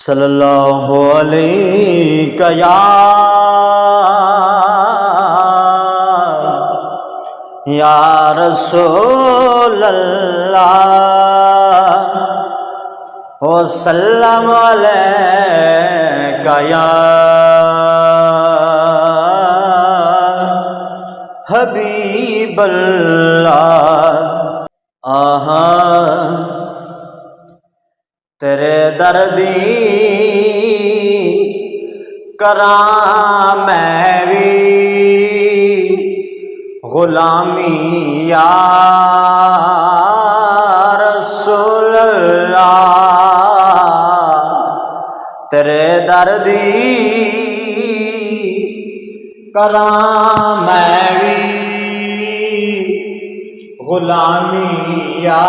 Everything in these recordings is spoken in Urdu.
صلی اللہ علیہ یا رسول اللہ وسلم علیکہ یا حبیب اللہ۔ تیرے دردی کراں میں بھی غلامی یا رسول اللہ، تیرے دردی کراں میں بھی غلامی یا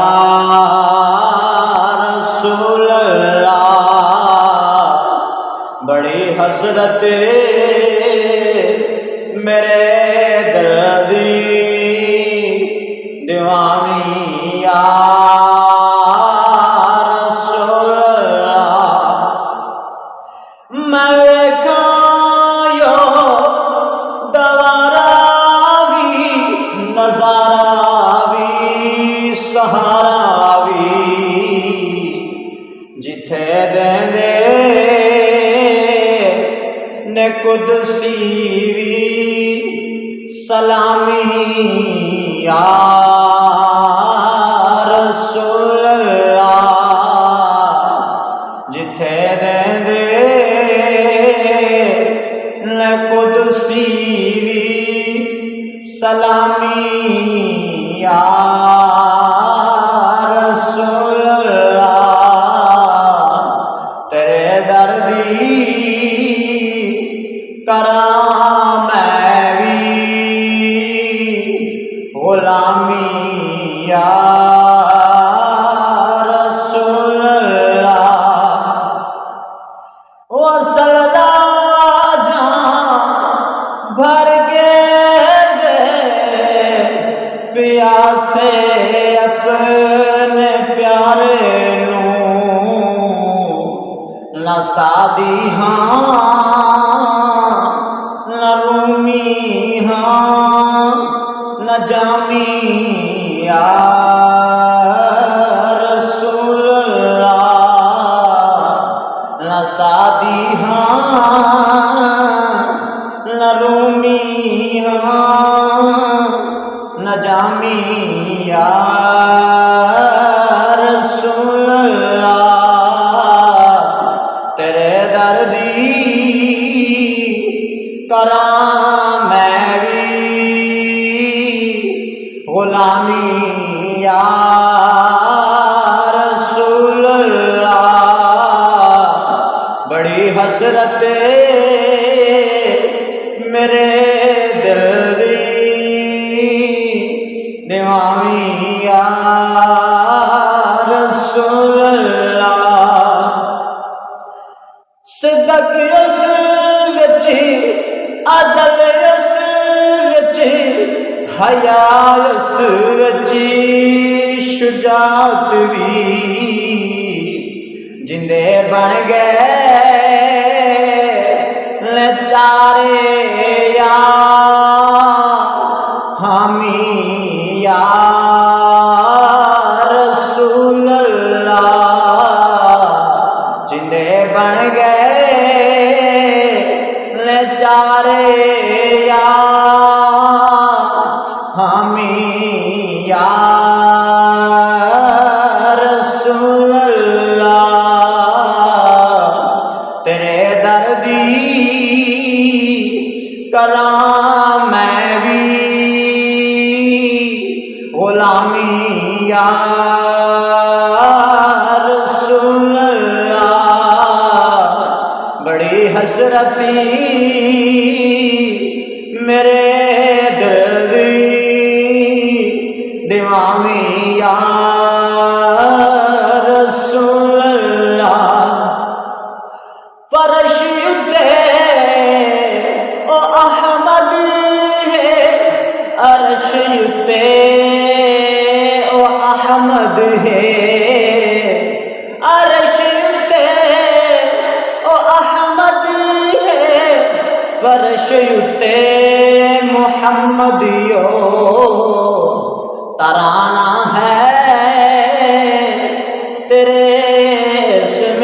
رسول اللہ، بڑی حسرت میرے دردی دیوانی یا رسول اللہ۔ میں ویکھاں یو دوارا بھی نظارہ بھی سہارا بھی جتھے دیندے نے قدسی بھی سلامی یا رسول اللہ، جتھے دیندے نے قدسی بھی سلامی یا رسول اللہ، تیرے دردی کراں میں بھی غلامی یا رسول اللہ۔ وصلہ جہاں بھر کے دے پیاسے اپنے پیارے نہ سادی ہاں نہ رومی ہاں نہ جامی یا رسول اللہ، نہ سادی ہاں نہ رومی ہاں نہ جامی یا رسول اللہ، تیرے دردی کراں میں بھی غلامی یا رسول اللہ، بڑی حسرت میرے دردی دیوانی یا رسول اللہ۔ صدق اس وچ عدل اس وچ حیا اس وچ شجاعت بھی جندے بن گئے لے چارے یا حامی یا رسول اللہ، جندے بن گئے لے چارے یا حامی یا رسول اللہ، تیرے دردی کراں میں بھی غلامی یا رسول اللہ، بڑی حسرتی میرے دردی دیوانی یا رسول اللہ۔ فرش اتے او احمد ہے، عرش اتے او احمد ہے، عرش اتے تے محمدیو ترانہ ہے تیرے اسم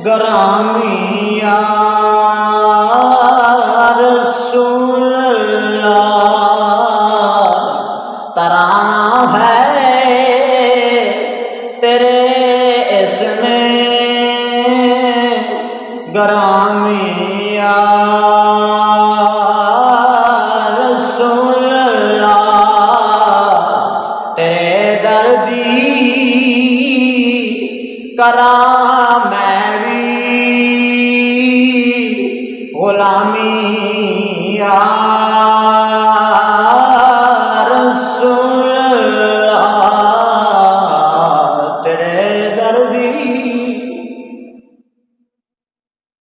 گرامی یا رسول اللہ، ترانہ ہے تیرے اسم گرامی یا رسول اللہ، تیرے دردی کرا میں بھی غلامی